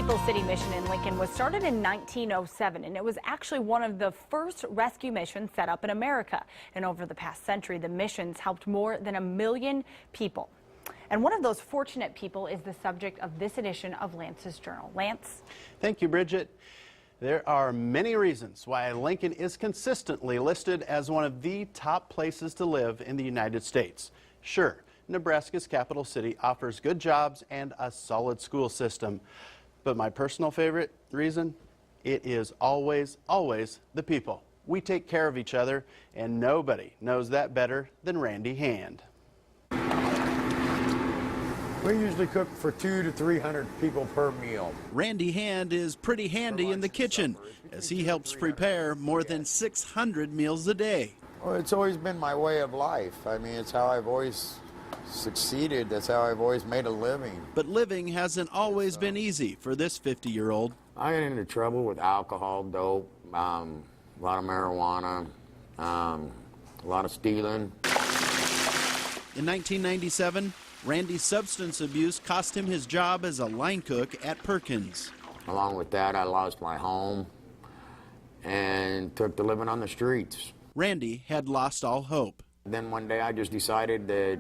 People's City Mission in Lincoln was started in 1907, and it was actually one of the first rescue missions set up in America. And over the past century, the missions helped more than 1 million people. And one of those fortunate people is the subject of this edition of Lance's Journal. Lance? Thank you, Bridget. There are many reasons why Lincoln is consistently listed as one of the top places to live in the United States. Sure, Nebraska's capital city offers good jobs and a solid school system. But my personal favorite reason, it is always, always the people. We take care of each other, and nobody knows that better than Randy Hand. We usually cook for 200 to 300 people per meal. Randy Hand is pretty handy in the kitchen as he helps prepare more than 600 meals a day. Well, it's always been my way of life. I mean, it's how I've always succeeded. That's how I've always made a living. But living hasn't always been easy for this 50-year-old. I got into trouble with alcohol, dope, a lot of marijuana, a lot of stealing. In 1997, Randy's substance abuse cost him his job as a line cook at Perkins. Along with that, I lost my home and took to living on the streets. Randy had lost all hope. Then one day I just decided that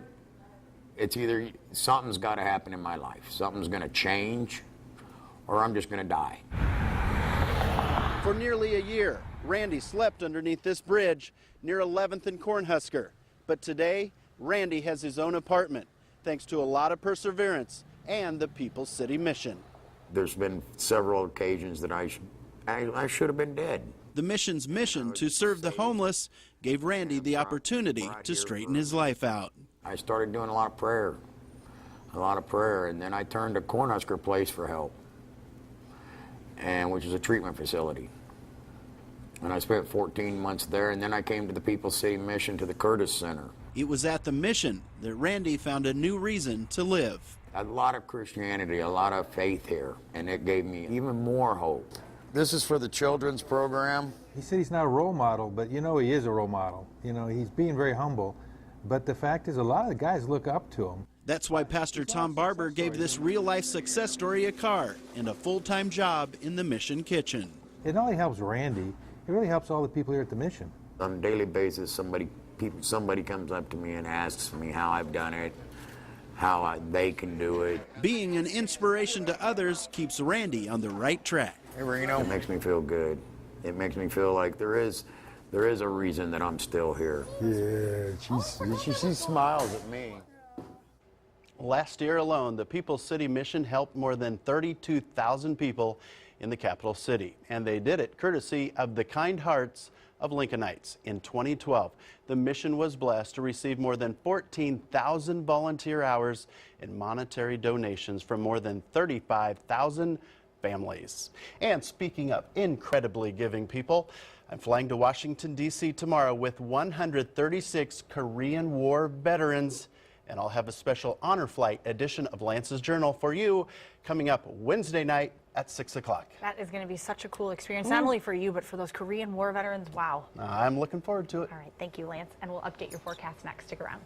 it's either something's got to happen in my life. Something's going to change or I'm just going to die. For nearly a year, Randy slept underneath this bridge near 11th and Cornhusker. But today, Randy has his own apartment, thanks to a lot of perseverance and the People's City Mission. There's been several occasions that I should have been dead. The mission's mission to serve the homeless gave Randy the opportunity to straighten his life out. I started doing a lot of prayer, and then I turned to Cornhusker Place for help, which is a treatment facility. And I spent 14 months there, and then I came to the People's City Mission to the Curtis Center. It was at the mission that Randy found a new reason to live. A lot of Christianity, a lot of faith here, and it gave me even more hope. This is for the children's program. He said he's not a role model, but you know he is a role model. You know, he's being very humble. But the fact is, a lot of the guys look up to him. That's why Pastor Tom Barber gave this real-life success story a car and a full-time job in the mission kitchen. It not only helps Randy, it really helps all the people here at the mission. On a daily basis, somebody comes up to me and asks me how I've done it, they can do it. Being an inspiration to others keeps Randy on the right track. Hey, Reno. It makes me feel good. It makes me feel like there is a reason that I'm still here. Yeah, she smiles at me. Last year alone, the People's City Mission helped more than 32,000 people in the capital city, and they did it courtesy of the kind hearts of Lincolnites. In 2012, the mission was blessed to receive more than 14,000 volunteer hours and monetary donations from more than 35,000 families. And speaking of incredibly giving people, I'm flying to Washington, D.C. tomorrow with 136 Korean War veterans, and I'll have a special honor flight edition of Lance's Journal for you coming up Wednesday night at 6 o'clock. That is going to be such a cool experience, not only for you, but for those Korean War veterans. Wow. I'm looking forward to it. All right, thank you, Lance, and we'll update your forecast next. Stick around.